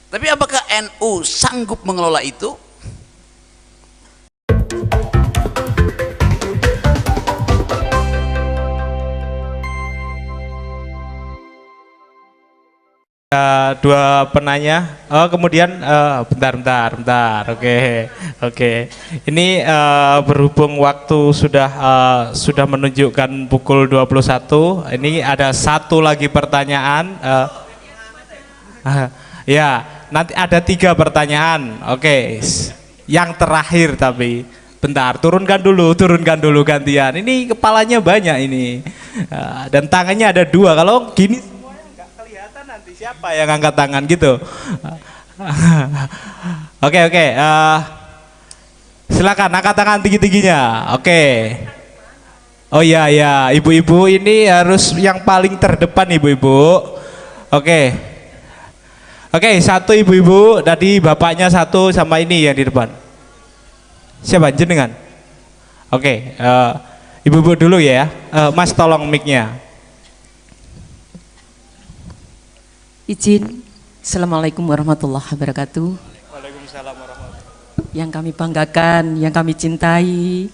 Tapi apakah NU sanggup mengelola itu? Dua penanya. Oh, kemudian bentar. Oke. Ini berhubung waktu sudah menunjukkan pukul 21. Ini ada satu lagi pertanyaan. Ya, nanti ada 3 pertanyaan. Oke. Yang terakhir tapi bentar, turunkan dulu gantian. Ini kepalanya banyak ini. Dan tangannya ada 2. Kalau gini nanti siapa yang angkat tangan gitu. Oke. Silakan angkat tangan tinggi-tingginya. Oke. Oh iya, ibu-ibu ini harus yang paling terdepan, ibu-ibu. Oke, satu ibu-ibu, tadi bapaknya satu sama ini yang di depan. Siapa jenengan? Oke, ibu-ibu dulu ya. Mas tolong mic-nya. Izin, Assalamualaikum warahmatullahi wabarakatuh. Waalaikumsalam warahmatullahi wabarakatuh. Yang kami banggakan, yang kami cintai.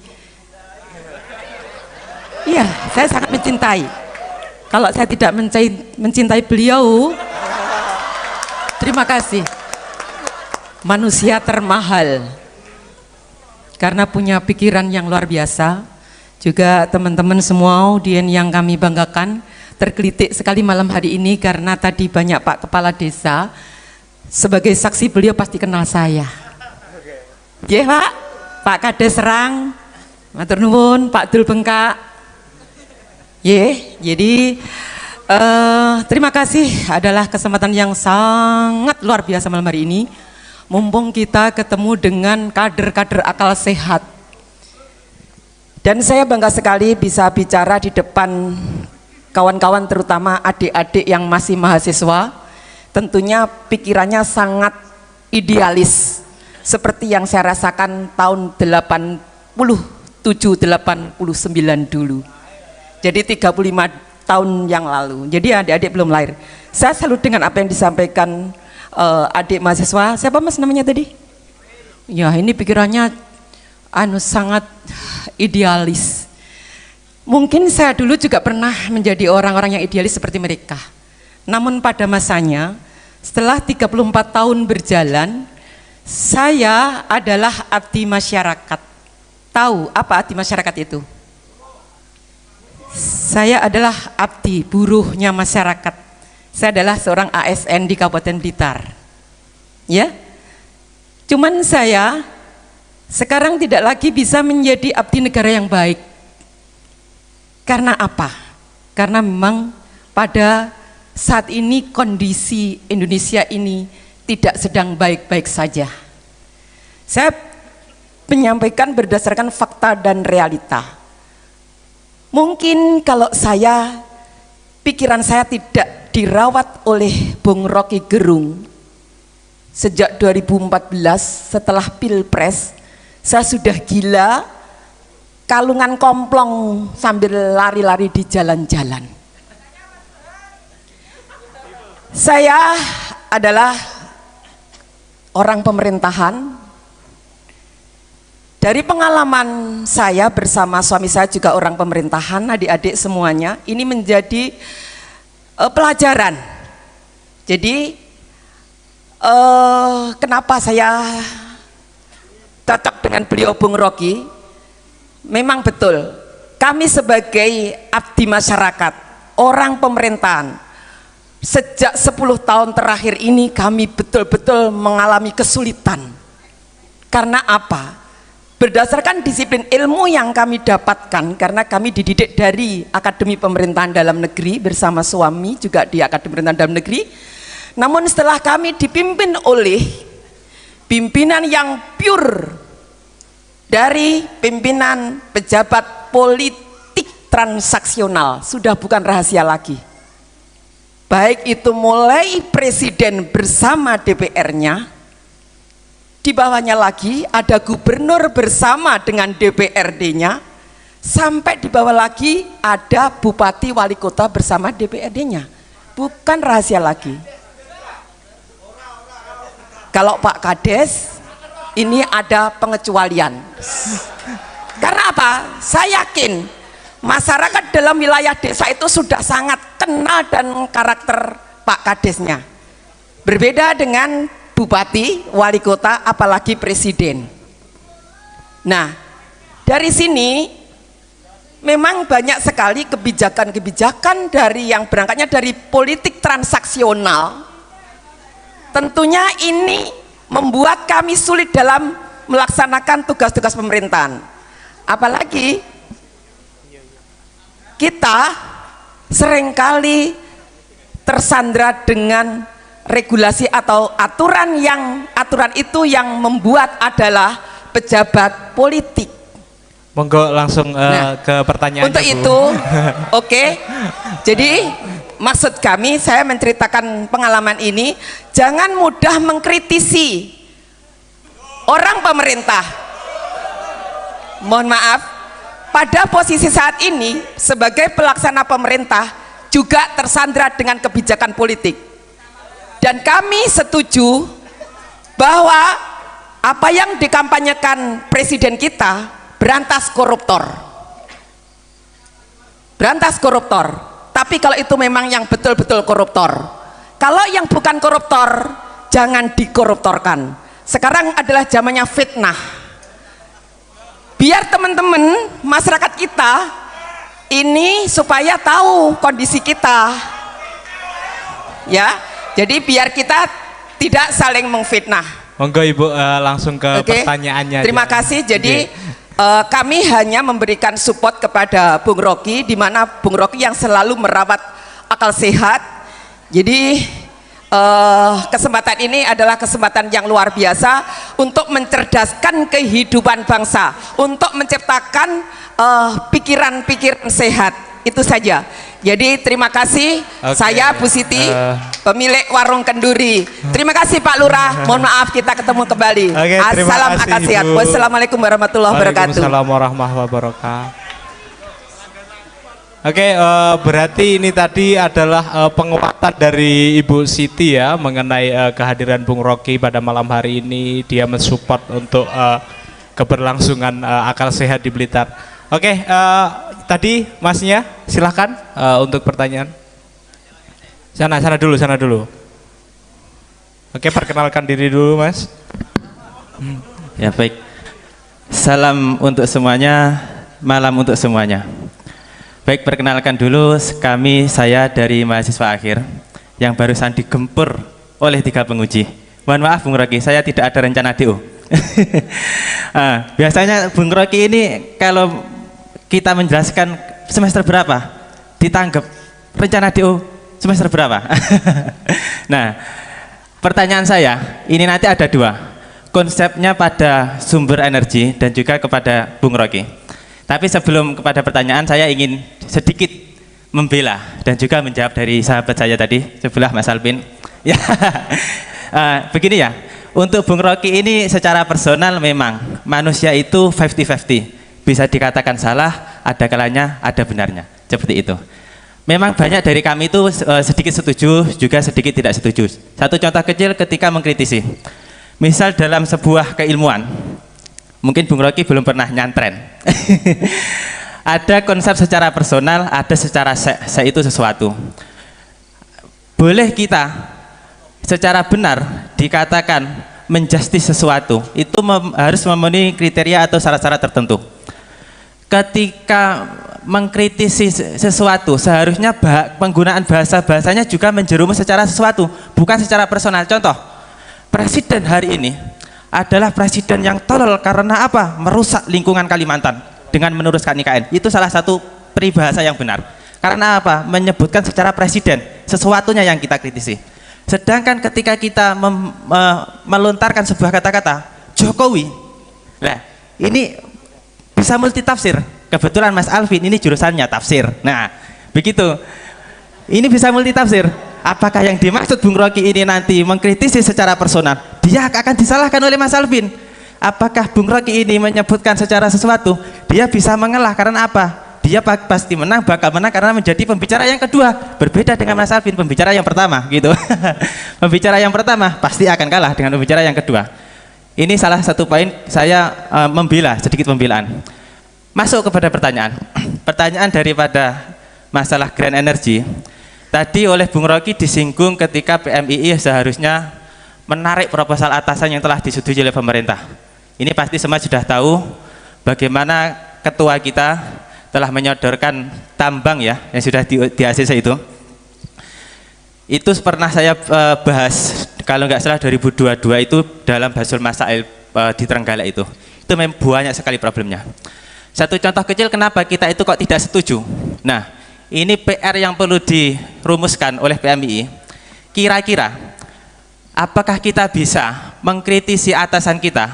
Iya, saya sangat mencintai. Kalau saya tidak mencintai beliau, terima kasih. Manusia termahal. Karena punya pikiran yang luar biasa. Juga teman-teman semua audien yang kami banggakan. Tergelitik sekali malam hari ini karena tadi banyak Pak Kepala Desa. Sebagai saksi beliau pasti kenal saya. Ya Pak Kades Serang, matur nuwun, Pak Dul Bengkak. Jadi terima kasih, adalah kesempatan yang sangat luar biasa malam hari ini. Mumpung kita ketemu dengan kader-kader akal sehat. Dan saya bangga sekali bisa bicara di depan kawan-kawan, terutama adik-adik yang masih mahasiswa. Tentunya pikirannya sangat idealis, seperti yang saya rasakan tahun 87-89 dulu. Jadi 35 tahun yang lalu. Jadi adik-adik belum lahir. Saya salut dengan apa yang disampaikan adik mahasiswa. Siapa mas namanya tadi? Ya, ini pikirannya sangat idealis. Mungkin saya dulu juga pernah menjadi orang-orang yang idealis seperti mereka. Namun pada masanya, setelah 34 tahun berjalan, saya adalah abdi masyarakat. Tahu apa abdi masyarakat itu? Saya adalah abdi, buruhnya masyarakat. Saya adalah seorang ASN di Kabupaten Blitar. Ya, cuman saya sekarang tidak lagi bisa menjadi abdi negara yang baik. Karena apa? Karena memang pada saat ini kondisi Indonesia ini tidak sedang baik-baik saja. Saya menyampaikan berdasarkan fakta dan realita. Mungkin kalau pikiran saya tidak dirawat oleh Bung Rocky Gerung sejak 2014 setelah Pilpres, saya sudah gila, kalungan komplong sambil lari-lari di jalan-jalan. Saya adalah orang pemerintahan. Dari pengalaman saya bersama suami saya juga orang pemerintahan, adik-adik semuanya, ini menjadi pelajaran. Jadi kenapa saya cocok dengan beliau Bung Rocky? Memang betul, kami sebagai abdi masyarakat, orang pemerintahan, sejak 10 tahun terakhir ini kami betul-betul mengalami kesulitan. Karena apa? Berdasarkan disiplin ilmu yang kami dapatkan, karena kami dididik dari Akademi Pemerintahan Dalam Negeri bersama suami juga di Akademi Pemerintahan Dalam Negeri. Namun setelah kami dipimpin oleh pimpinan yang pure dari pimpinan pejabat politik transaksional, sudah bukan rahasia lagi. Baik itu mulai presiden bersama DPR-nya, di bawahnya lagi ada gubernur bersama dengan DPRD-nya, sampai di bawah lagi ada bupati wali kota bersama DPRD-nya. Bukan rahasia lagi. kalau Pak Kades ini ada pengecualian. Karena apa? Saya yakin masyarakat dalam wilayah desa itu sudah sangat kenal dan karakter Pak Kadesnya. Berbeda dengan bupati, wali kota, apalagi presiden. Nah, dari sini memang banyak sekali kebijakan-kebijakan dari yang berangkatnya dari politik transaksional. Tentunya ini membuat kami sulit dalam melaksanakan tugas-tugas pemerintahan. Apalagi kita seringkali tersandra dengan regulasi atau aturan itu yang membuat adalah pejabat politik. Monggo langsung ke pertanyaan. Untuk itu, oke. Jadi maksud kami, saya menceritakan pengalaman ini, jangan mudah mengkritisi orang pemerintah. Mohon maaf, pada posisi saat ini sebagai pelaksana pemerintah juga tersandra dengan kebijakan politik. Dan kami setuju bahwa apa yang dikampanyekan presiden kita, berantas koruptor. Berantas koruptor. Tapi kalau itu memang yang betul-betul koruptor. Kalau yang bukan koruptor, jangan dikoruptorkan. Sekarang adalah zamannya fitnah. Biar teman-teman masyarakat kita ini supaya tahu kondisi kita, ya. Jadi biar kita tidak saling mengfitnah. Monggo Ibu langsung ke pertanyaannya. Terima kasih. Jadi kami hanya memberikan support kepada Bung Rocky, di mana Bung Rocky yang selalu merawat akal sehat. Jadi kesempatan ini adalah kesempatan yang luar biasa untuk mencerdaskan kehidupan bangsa, untuk menciptakan pikiran-pikiran sehat. Itu saja. Jadi terima kasih. Saya Bu Siti, pemilik warung Kenduri. Terima kasih Pak Lurah. Mohon maaf, kita ketemu kembali. Assalam akal sehat. Wassalamualaikum warahmatullahi wabarakatuh. Waalaikumsalam warahmatullahi wabarakatuh. Oke, berarti ini tadi adalah penguatan dari Ibu Siti ya mengenai kehadiran Bung Rocky pada malam hari ini. Dia mensupport untuk keberlangsungan akal sehat di Blitar. Oke, tadi Masnya silahkan untuk pertanyaan. Sana dulu. Oke, perkenalkan diri dulu Mas. Ya baik. Salam untuk semuanya, malam untuk semuanya. Baik, perkenalkan dulu, saya dari mahasiswa akhir yang barusan digempur oleh 3 penguji. Mohon maaf Bung Rocky, saya tidak ada rencana DO. Biasanya Bung Rocky ini kalau kita menjelaskan semester berapa, ditanggap rencana DO semester berapa. Nah, pertanyaan saya, ini nanti ada 2. Konsepnya pada sumber energi dan juga kepada Bung Rocky. Tapi sebelum kepada pertanyaan, saya ingin sedikit membela dan juga menjawab dari sahabat saya tadi sebelah Mas Alvin. Ya, begini ya. Untuk Bung Rocky ini secara personal memang manusia itu 50-50. Bisa dikatakan salah, ada kalanya, ada benarnya. Seperti itu. Memang banyak dari kami itu sedikit setuju, juga sedikit tidak setuju. Satu contoh kecil ketika mengkritisi. Misal dalam sebuah keilmuan, mungkin Bung Rocky belum pernah nyantren. Ada konsep secara personal, ada secara se itu sesuatu. Boleh kita secara benar dikatakan menjustis sesuatu, itu harus memenuhi kriteria atau syarat-syarat tertentu. Ketika mengkritisi sesuatu, seharusnya penggunaan bahasanya juga menjerumus secara sesuatu, bukan secara personal. Contoh, presiden hari ini adalah presiden yang tolol karena apa? Merusak lingkungan Kalimantan dengan meneruskan IKN. Itu salah satu peribahasa yang benar. Karena apa? Menyebutkan secara presiden, sesuatunya yang kita kritisi. Sedangkan ketika kita melontarkan sebuah kata-kata Jokowi, nah ini bisa multitafsir. Kebetulan Mas Alvin ini jurusannya tafsir. Nah, begitu. Ini bisa multitafsir. Apakah yang dimaksud Bung Rocky ini nanti mengkritisi secara personal, dia akan disalahkan oleh Mas Alvin. Apakah Bung Rocky ini menyebutkan secara sesuatu, dia bisa mengalah karena apa? dia pasti menang, bakal menang karena menjadi pembicara yang kedua. Berbeda dengan Mas Alvin, pembicara yang pertama gitu. Pembicara yang pertama pasti akan kalah dengan pembicara yang kedua. Ini salah satu poin saya membela, sedikit pembelaan. Masuk kepada pertanyaan. Pertanyaan daripada masalah green energy. Tadi oleh Bung Rocky disinggung ketika PMII seharusnya menarik proposal atasan yang telah disetujui oleh pemerintah. Ini pasti semua sudah tahu bagaimana ketua kita telah menyodorkan tambang ya yang sudah di ACC itu. Itu pernah saya bahas kalau nggak salah 2022 itu dalam Basul Masail di Trenggalek itu. Itu memang banyak sekali problemnya. Satu contoh kecil kenapa kita itu kok tidak setuju. Nah, ini PR yang perlu dirumuskan oleh PMII. Kira-kira apakah kita bisa mengkritisi atasan kita?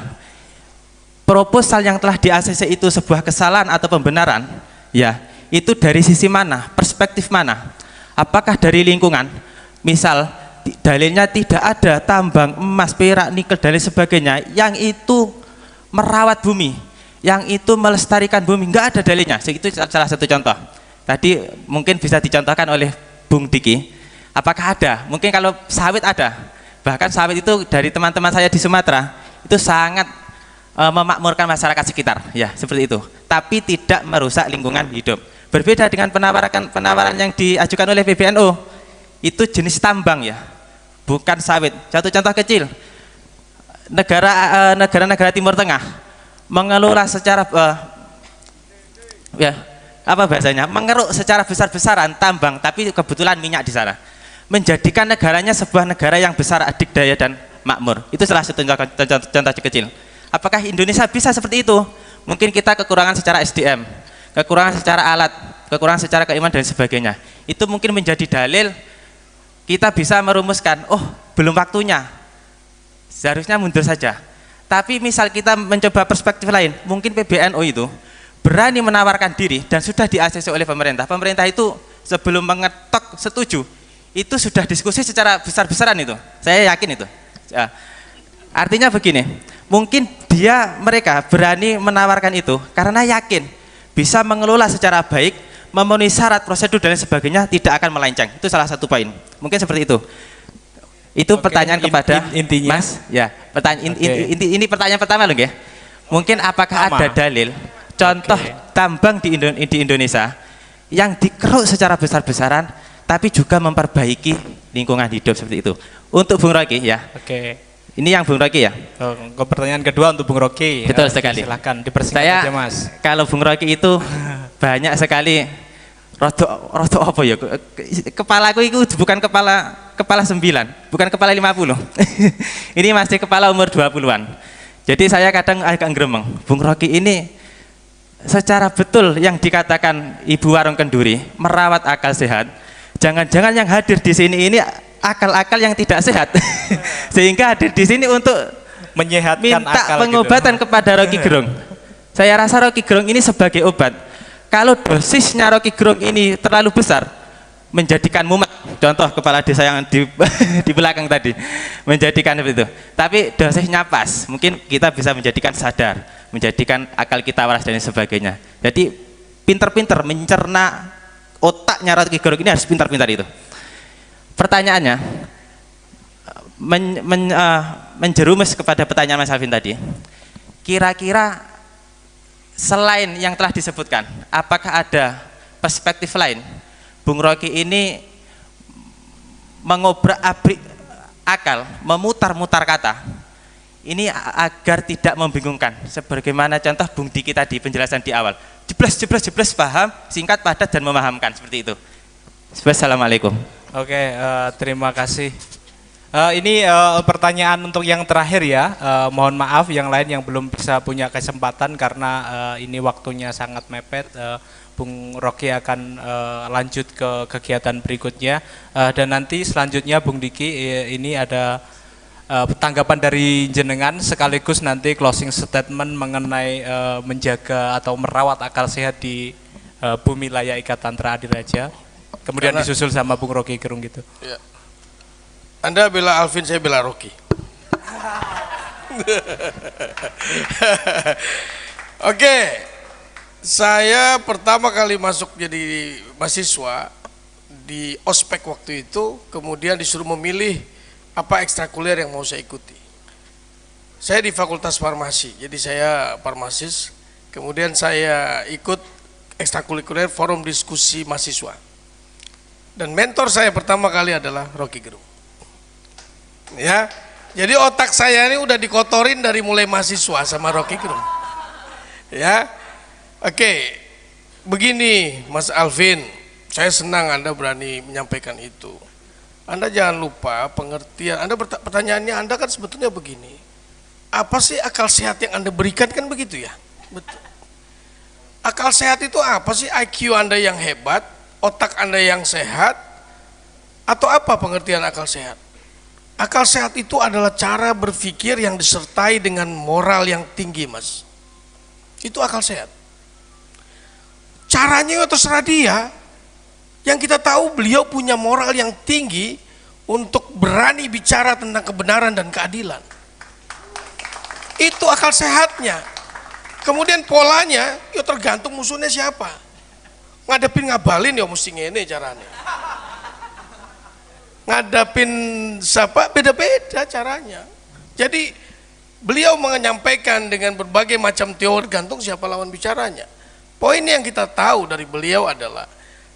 Proposal yang telah di ACC itu sebuah kesalahan atau pembenaran? Ya, itu dari sisi mana? Perspektif mana? Apakah dari lingkungan? Misal dalilnya tidak ada tambang emas, perak, nikel dan lain sebagainya yang itu merawat bumi, yang itu melestarikan bumi, nggak ada dalilnya. Itu salah satu contoh. Tadi mungkin bisa dicontohkan oleh Bung Diki. Apakah ada? Mungkin kalau sawit ada. Bahkan sawit itu dari teman-teman saya di Sumatera itu sangat memakmurkan masyarakat sekitar, ya seperti itu. Tapi tidak merusak lingkungan hidup. Berbeda dengan penawaran yang diajukan oleh PBNU, itu jenis tambang ya, bukan sawit. Satu contoh kecil, negara-negara Timur Tengah mengelola secara ya apa bahasanya, mengeruk secara besar-besaran tambang, tapi kebetulan minyak di sana, menjadikan negaranya sebuah negara yang besar, adidaya dan makmur. Itu salah satu contoh kecil. Apakah Indonesia bisa seperti itu? Mungkin kita kekurangan secara SDM, kekurangan secara alat, kekurangan secara keimanan dan sebagainya. Itu mungkin menjadi dalil kita bisa merumuskan, oh belum waktunya, seharusnya mundur saja. Tapi misal kita mencoba perspektif lain, mungkin PBNU itu berani menawarkan diri dan sudah di-ACC oleh pemerintah. Pemerintah itu sebelum mengetok setuju, itu sudah diskusi secara besar-besaran itu. Saya yakin itu. Ya. Artinya begini, mungkin mereka berani menawarkan itu karena yakin bisa mengelola secara baik, memenuhi syarat prosedur dan sebagainya, tidak akan melenceng. Itu salah satu poin. Mungkin seperti itu. Itu pertanyaan kepada intinya, Mas. Ya, ini pertanyaan pertama loh, ya. Mungkin apakah ada dalil contoh tambang di Indonesia yang dikeruk secara besar-besaran tapi juga memperbaiki lingkungan hidup seperti itu. Untuk Bung Rocky ya. Oke. Ini yang Bung Rocky ya. Pertanyaan kedua untuk Bung Rocky. Betul sekali. Silakan dipersingkat aja Mas. Kalau Bung Rocky itu banyak sekali roto apa ya? Kepalaku itu bukan kepala 9, bukan kepala 50. Ini masih kepala umur 20-an. Jadi saya kadang agak gremeng. Bung Rocky ini secara betul yang dikatakan Ibu Warung Kenduri, merawat akal sehat. Jangan-jangan yang hadir di sini ini akal-akal yang tidak sehat. Sehingga hadir di sini untuk menyehatkan minta akal pengobatan gitu. kepada Rocky Gerung. Saya rasa Rocky Gerung ini sebagai obat. Kalau dosisnya Rocky Gerung ini terlalu besar, menjadikan mumet. Contoh kepala desa yang di belakang tadi, menjadikan seperti itu. Tapi dosisnya pas, mungkin kita bisa menjadikan sadar, menjadikan akal kita waras dan sebagainya. Jadi pinter-pinter mencerna otaknya Rocky Gerung ini, harus pintar-pintar itu. Pertanyaannya menjerumus kepada pertanyaan Mas Alvin tadi. Kira-kira selain yang telah disebutkan, apakah ada perspektif lain? Bung Rocky ini mengobrak-abrik akal, memutar-mutar kata. Ini agar tidak membingungkan. Sebagaimana contoh Bung Diki tadi penjelasan di awal. Jeblas, paham, singkat, padat dan memahamkan seperti itu. Wassalamualaikum. Oke, terima kasih. Ini pertanyaan untuk yang terakhir ya. Mohon maaf yang lain yang belum bisa punya kesempatan karena ini waktunya sangat mepet. Bung Rocky akan lanjut ke kegiatan berikutnya dan nanti selanjutnya Bung Diki ini ada tanggapan dari jenengan sekaligus nanti closing statement mengenai menjaga atau merawat akal sehat di bumi layak Ikatan Teradil Raja. Kemudian disusul sama Bung Rocky Gerung gitu. Ya. Anda bela Alvin, saya bela Rocky. Oke. Saya pertama kali masuk jadi mahasiswa di ospek waktu itu, kemudian disuruh memilih apa ekstrakurikuler yang mau saya ikuti. Saya di Fakultas Farmasi, jadi saya farmasis. Kemudian saya ikut ekstrakurikuler forum diskusi mahasiswa. Dan mentor saya pertama kali adalah Rocky Gerung. Ya, jadi otak saya ini udah dikotorin dari mulai mahasiswa sama Rocky Gerung. Ya, oke, begini Mas Alvin, saya senang Anda berani menyampaikan itu. Anda jangan lupa pengertian, pertanyaannya Anda kan sebetulnya begini, apa sih akal sehat yang Anda berikan, kan begitu ya? Betul. Akal sehat itu apa sih? IQ Anda yang hebat, otak Anda yang sehat, atau apa pengertian akal sehat? Akal sehat itu adalah cara berpikir yang disertai dengan moral yang tinggi, Mas. Itu akal sehat. Caranya terserah dia. Yang kita tahu beliau punya moral yang tinggi untuk berani bicara tentang kebenaran dan keadilan. Itu akal sehatnya. Kemudian polanya, ya tergantung musuhnya siapa. Ngadepin ngabalin ya mesti ngene caranya. Ngadepin siapa beda-beda caranya. Jadi beliau menyampaikan dengan berbagai macam teori, tergantung siapa lawan bicaranya. Poin yang kita tahu dari beliau adalah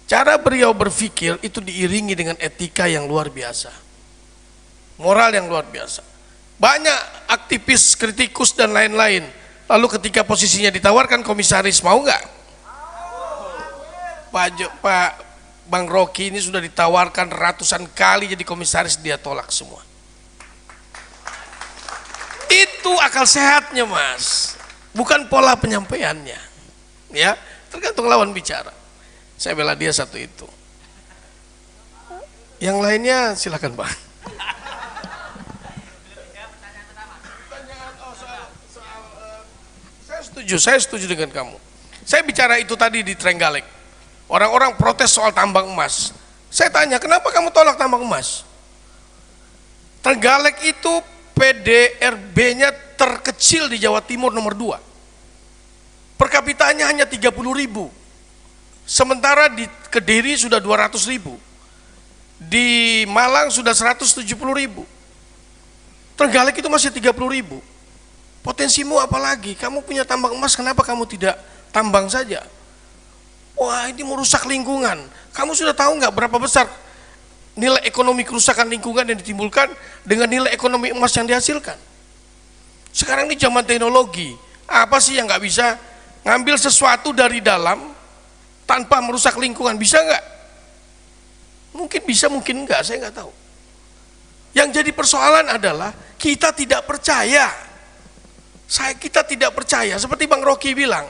cara beliau berpikir itu diiringi dengan etika yang luar biasa, moral yang luar biasa. Banyak aktivis, kritikus dan lain-lain, lalu ketika posisinya ditawarkan komisaris, mau nggak? Pak Bang Rocky ini sudah ditawarkan ratusan kali jadi komisaris, dia tolak semua. Itu akal sehatnya, Mas, bukan pola penyampaiannya. Ya, tergantung lawan bicara. Saya bela dia satu itu. Yang lainnya silakan, Pak. Saya setuju dengan kamu. Saya bicara itu tadi di Trenggalek. Orang-orang protes soal tambang emas. Saya tanya, kenapa kamu tolak tambang emas? Trenggalek itu PDRB-nya terkecil di Jawa Timur nomor 2. Per kapitanya hanya 30.000. Sementara di Kediri sudah 200.000. Di Malang sudah 170.000. Trenggalek itu masih 30.000. Potensimu apa lagi? Kamu punya tambang emas, kenapa kamu tidak tambang saja? Wah, ini merusak lingkungan. Kamu sudah tahu nggak berapa besar nilai ekonomi kerusakan lingkungan yang ditimbulkan dengan nilai ekonomi emas yang dihasilkan? Sekarang ini zaman teknologi, apa sih yang nggak bisa ngambil sesuatu dari dalam tanpa merusak lingkungan? Bisa nggak? Mungkin bisa, mungkin enggak, saya nggak tahu. Yang jadi persoalan adalah kita tidak percaya. Kita tidak percaya, seperti Bang Rocky bilang,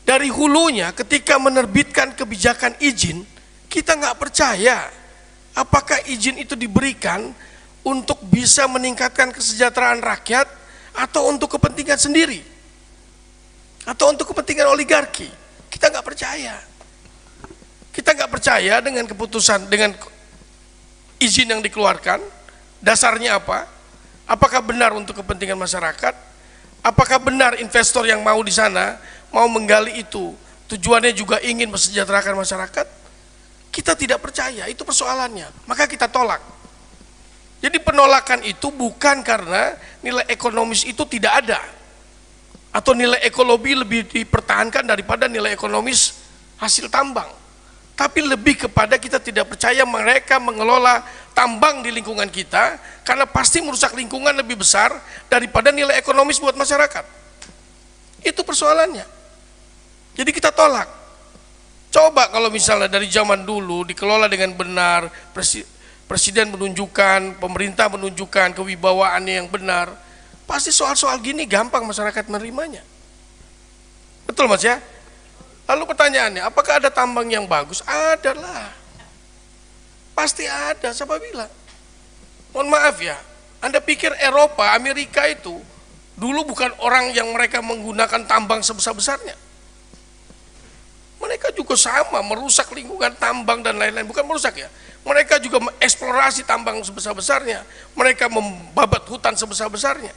dari hulunya ketika menerbitkan kebijakan izin, kita nggak percaya apakah izin itu diberikan untuk bisa meningkatkan kesejahteraan rakyat atau untuk kepentingan sendiri, atau untuk kepentingan oligarki. Kita nggak percaya. Kita nggak percaya dengan keputusan, dengan izin yang dikeluarkan. Dasarnya apa? Apakah benar untuk kepentingan masyarakat? Apakah benar investor yang mau di sana mau menggali itu tujuannya juga ingin mesejahterakan masyarakat? Kita tidak percaya, itu persoalannya. Maka kita tolak. Jadi penolakan itu bukan karena nilai ekonomis itu tidak ada, atau nilai ekologi lebih dipertahankan daripada nilai ekonomis hasil tambang, tapi lebih kepada kita tidak percaya mereka mengelola tambang di lingkungan kita, karena pasti merusak lingkungan lebih besar daripada nilai ekonomis buat masyarakat. Itu persoalannya. Jadi kita tolak. Coba kalau misalnya dari zaman dulu dikelola dengan benar, presiden menunjukkan, pemerintah menunjukkan kewibawaannya yang benar, pasti soal-soal gini gampang masyarakat menerimanya. Betul, Mas ya? Lalu pertanyaannya, apakah ada tambang yang bagus? Ada lah. Pasti ada, siapa bilang? Mohon maaf ya, Anda pikir Eropa, Amerika itu dulu bukan orang yang mereka menggunakan tambang sebesar-besarnya? Mereka juga sama, merusak lingkungan tambang dan lain-lain. Bukan merusak ya, mereka juga mengeksplorasi tambang sebesar-besarnya. Mereka membabat hutan sebesar-besarnya.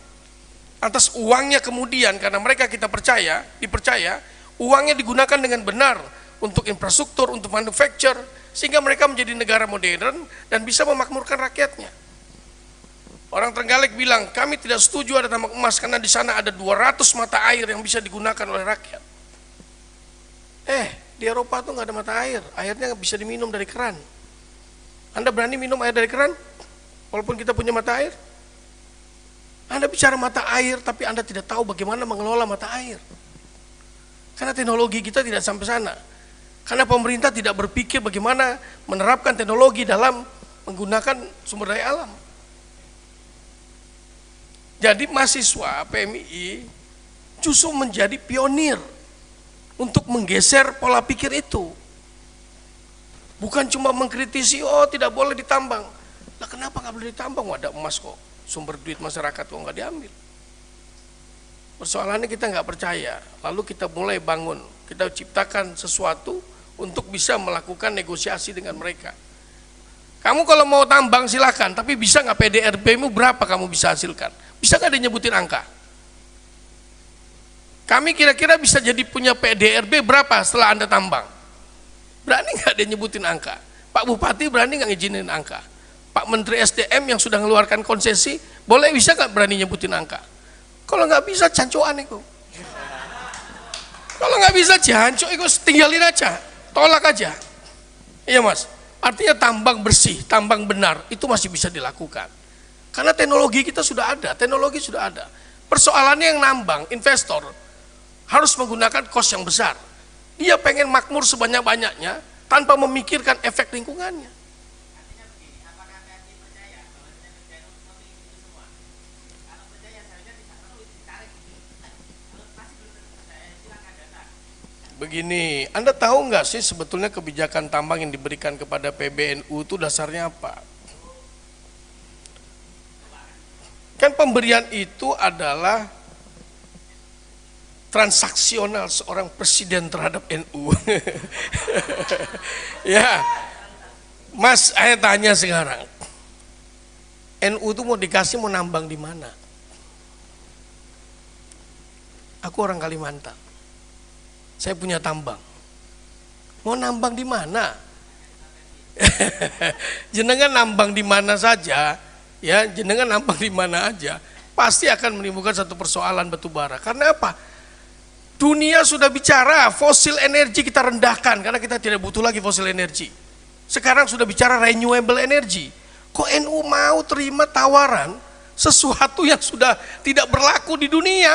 Atas uangnya kemudian, karena mereka kita dipercaya, Uangnya digunakan dengan benar untuk infrastruktur, untuk manufacture, sehingga mereka menjadi negara modern dan bisa memakmurkan rakyatnya. Orang Trenggalek bilang, kami tidak setuju ada tambang emas karena di sana ada 200 mata air yang bisa digunakan oleh rakyat. Di Eropa tuh nggak ada mata air, airnya bisa diminum dari keran. Anda berani minum air dari keran? Walaupun kita punya mata air? Anda bicara mata air, tapi Anda tidak tahu bagaimana mengelola mata air. Karena teknologi kita tidak sampai sana. Karena pemerintah tidak berpikir bagaimana menerapkan teknologi dalam menggunakan sumber daya alam. Jadi mahasiswa PMI justru menjadi pionir untuk menggeser pola pikir itu. Bukan cuma mengkritisi, oh tidak boleh ditambang. Lah kenapa nggak boleh ditambang? Ada emas kok, sumber duit masyarakat kok nggak diambil. Persoalannya kita nggak percaya, lalu kita mulai bangun, kita ciptakan sesuatu untuk bisa melakukan negosiasi dengan mereka. Kamu kalau mau tambang silakan, tapi bisa nggak PDRB-mu berapa kamu bisa hasilkan? Bisa nggak dia nyebutin angka? Kami kira-kira bisa jadi punya PDRB berapa setelah Anda tambang? Berani nggak dia nyebutin angka? Pak Bupati berani nggak ngizinin angka? Pak Menteri SDM yang sudah mengeluarkan konsesi, bisa nggak berani nyebutin angka? Kalau nggak bisa, cancoan itu. Kalau nggak bisa, jancok itu tinggalin aja, tolak aja. Iya mas, artinya tambang bersih, tambang benar, itu masih bisa dilakukan. Karena teknologi kita sudah ada, teknologi sudah ada. Persoalannya yang nambang, investor, harus menggunakan kos yang besar. Dia pengen makmur sebanyak-banyaknya, tanpa memikirkan efek lingkungannya. Begini, Anda tahu nggak sih sebetulnya kebijakan tambang yang diberikan kepada PBNU itu dasarnya apa? Kan pemberian itu adalah transaksional seorang presiden terhadap NU. Ya, Mas, saya tanya sekarang, NU itu mau dikasih mau nambang di mana? Aku orang Kalimantan, saya punya tambang, mau nambang di mana? Jenengan nambang di mana saja, ya jenengan nambang di mana aja, pasti akan menimbulkan satu persoalan batu bara. Karena apa? Dunia sudah bicara fosil energi kita rendahkan karena kita tidak butuh lagi fosil energi. Sekarang sudah bicara renewable energy. Kok NU mau terima tawaran sesuatu yang sudah tidak berlaku di dunia?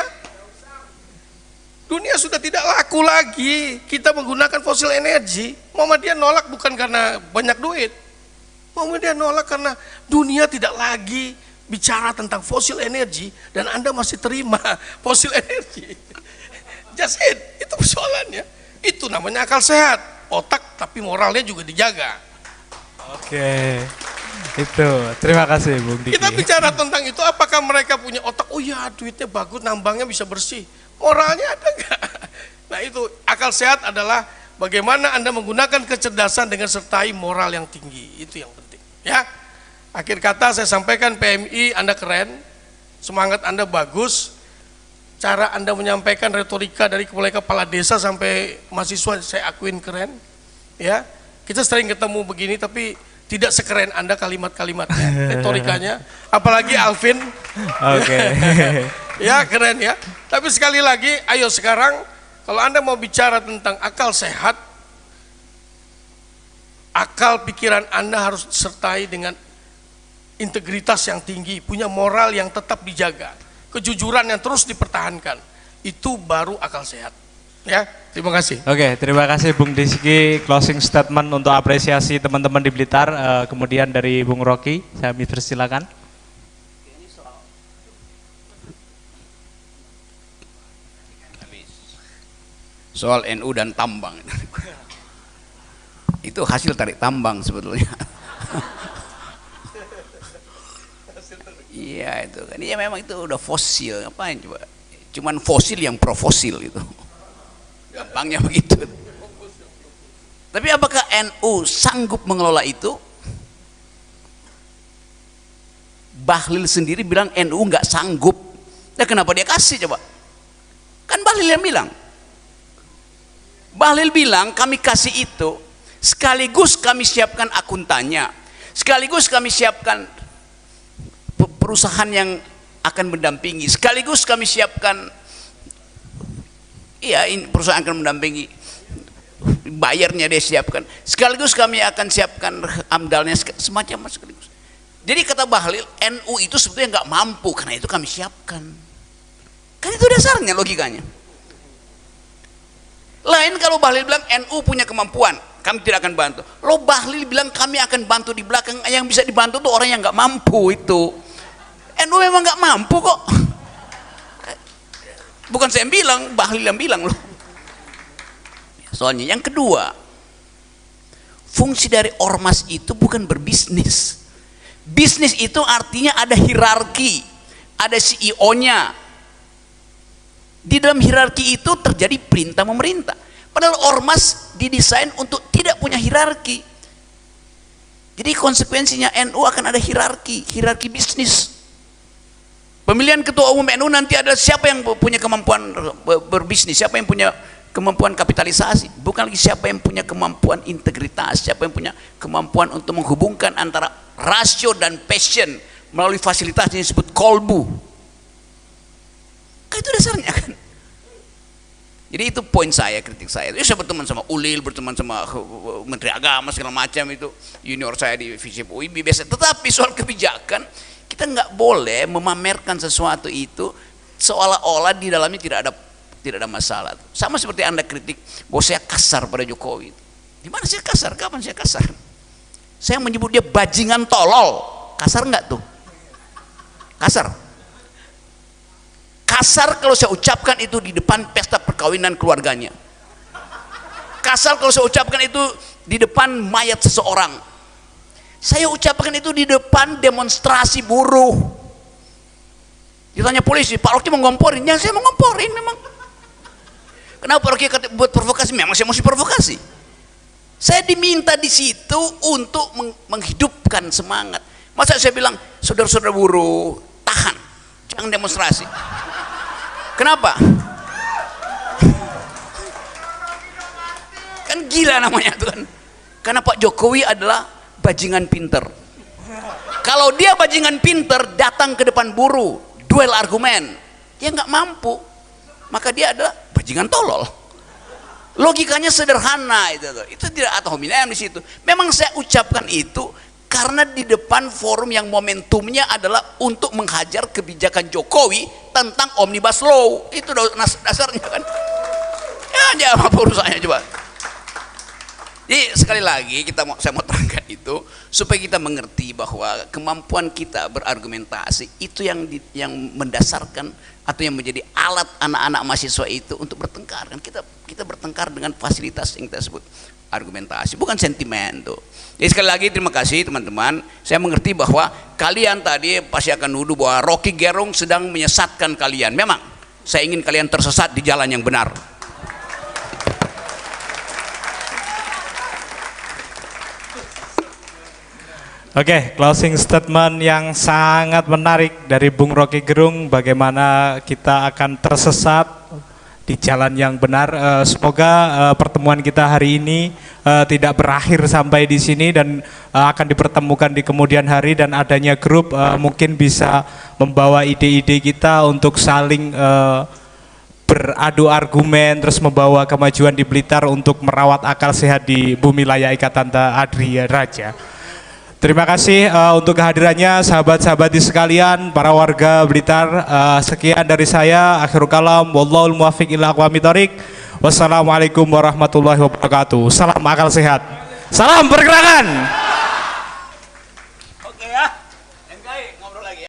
Dunia sudah tidak laku lagi kita menggunakan fosil energi. Muhammadiyah nolak bukan karena banyak duit. Muhammadiyah nolak karena dunia tidak lagi bicara tentang fosil energi dan Anda masih terima fosil energi. Just itu persoalannya. Itu namanya akal sehat, otak tapi moralnya juga dijaga. Oke, itu terima kasih Bung Diki. Kita bicara tentang itu, apakah mereka punya otak? Oh ya, duitnya bagus, nambangnya bisa bersih. Moralnya ada nggak? Nah itu akal sehat adalah bagaimana Anda menggunakan kecerdasan dengan sertai moral yang tinggi. Itu yang penting. Ya, akhir kata saya sampaikan PMI Anda keren, semangat Anda bagus. Cara Anda menyampaikan retorika dari mulai kepala desa sampai mahasiswa saya akuin keren. Ya, kita sering ketemu begini tapi tidak sekeren Anda kalimat-kalimatnya, retorikanya. Apalagi Alvin. Oke. Ya keren ya. Tapi sekali lagi, ayo sekarang kalau Anda mau bicara tentang akal sehat, akal pikiran Anda harus disertai dengan integritas yang tinggi, punya moral yang tetap dijaga. Kejujuran yang terus dipertahankan, itu baru akal sehat. Ya, terima kasih. Oke, terima kasih Bung Diki. Closing statement untuk apresiasi teman-teman di Blitar. Kemudian dari Bung Rocky, saya persilakan. Soal NU dan tambang, itu hasil tarik tambang sebetulnya. Iya itu kan, iya memang itu udah fosil, ngapain coba? Cuman fosil yang pro fosil itu, gampangnya begitu. Tapi apakah NU sanggup mengelola itu? Bahlil sendiri bilang NU nggak sanggup. Nah kenapa dia kasih coba? Kan Bahlil yang bilang. Bahlil bilang kami kasih itu, sekaligus kami siapkan akuntannya, sekaligus kami siapkan perusahaan yang akan mendampingi, sekaligus kami siapkan, iya ini perusahaan akan mendampingi, bayarnya dia siapkan, sekaligus kami akan siapkan amdalnya, semacam sekaligus. Jadi kata Bahlil, NU itu sebetulnya nggak mampu, karena itu kami siapkan. Kan itu dasarnya logikanya. Lain kalau Bahlil bilang NU punya kemampuan, kami tidak akan bantu. Lo Bahlil bilang kami akan bantu di belakang, yang bisa dibantu tuh orang yang nggak mampu itu. NU memang nggak mampu kok. Bukan saya yang bilang, Bahlil yang bilang loh. Soalnya yang kedua, fungsi dari ormas itu bukan berbisnis. Bisnis itu artinya ada hierarki, ada CEO-nya. Di dalam hierarki itu terjadi perintah pemerintah. Padahal ormas didesain untuk tidak punya hierarki. Jadi konsekuensinya NU akan ada hierarki bisnis. Pemilihan ketua umum NU nanti adalah siapa yang punya kemampuan berbisnis, siapa yang punya kemampuan kapitalisasi, bukan lagi siapa yang punya kemampuan integritas, siapa yang punya kemampuan untuk menghubungkan antara rasio dan passion melalui fasilitas yang disebut kolbu. Itu dasarnya kan. Jadi itu poin saya, kritik saya. Saya berteman sama Ulil, berteman sama Menteri Agama segala macam, itu junior saya di FISIP UIB biasa. Tetapi soal kebijakan kita nggak boleh memamerkan sesuatu itu seolah-olah di dalamnya tidak ada masalah. Sama seperti Anda kritik bahwa saya kasar pada Jokowi. Di mana saya kasar? Kapan saya kasar? Saya menyebut dia bajingan tolol. Kasar nggak tuh? Kasar. Kasar kalau saya ucapkan itu di depan pesta perkawinan keluarganya. Kasar kalau saya ucapkan itu di depan mayat seseorang. Saya ucapkan itu di depan demonstrasi buruh. Ditanya polisi, Pak Rocky mau ngomporin? Ya saya mau ngomporin memang. Kenapa Pak Rocky buat provokasi? Memang saya mesti provokasi. Saya diminta di situ untuk menghidupkan semangat. Masa saya bilang, saudara-saudara buruh, tahan, jangan demonstrasi. Kenapa? Kan gila namanya itu kan. Karena Pak Jokowi adalah bajingan pinter. Kalau dia bajingan pinter datang ke depan buruh, duel argumen, dia nggak mampu, maka dia adalah bajingan tolol. Logikanya sederhana itu tidak ad hominem di situ. Memang saya ucapkan itu karena di depan forum yang momentumnya adalah untuk menghajar kebijakan Jokowi tentang Omnibus Law. Itu dasarnya kan. Ya apa urusannya coba. Jadi sekali lagi saya mau terangkan itu supaya kita mengerti bahwa kemampuan kita berargumentasi itu yang mendasarkan atau yang menjadi alat anak-anak mahasiswa itu untuk bertengkar. Kan kita bertengkar dengan fasilitas yang kita sebut argumentasi, bukan sentimen tuh. Jadi sekali lagi terima kasih teman-teman. Saya mengerti bahwa kalian tadi pasti akan nuduh bahwa Rocky Gerung sedang menyesatkan kalian. Memang saya ingin kalian tersesat di jalan yang benar. Oke, closing statement yang sangat menarik dari Bung Rocky Gerung, bagaimana kita akan tersesat di jalan yang benar. Semoga pertemuan kita hari ini tidak berakhir sampai di sini dan akan dipertemukan di kemudian hari, dan adanya grup mungkin bisa membawa ide-ide kita untuk saling beradu argumen, terus membawa kemajuan di Blitar untuk merawat akal sehat di bumi layak Ikatan Adria Raja. Terima kasih untuk kehadirannya sahabat-sahabat di sekalian, para warga Blitar. Sekian dari saya, akhirul kalam, wallahul muwaffiq ila aqwamit thoriq. Wassalamualaikum warahmatullahi wabarakatuh. Salam akal sehat. Salam pergerakan.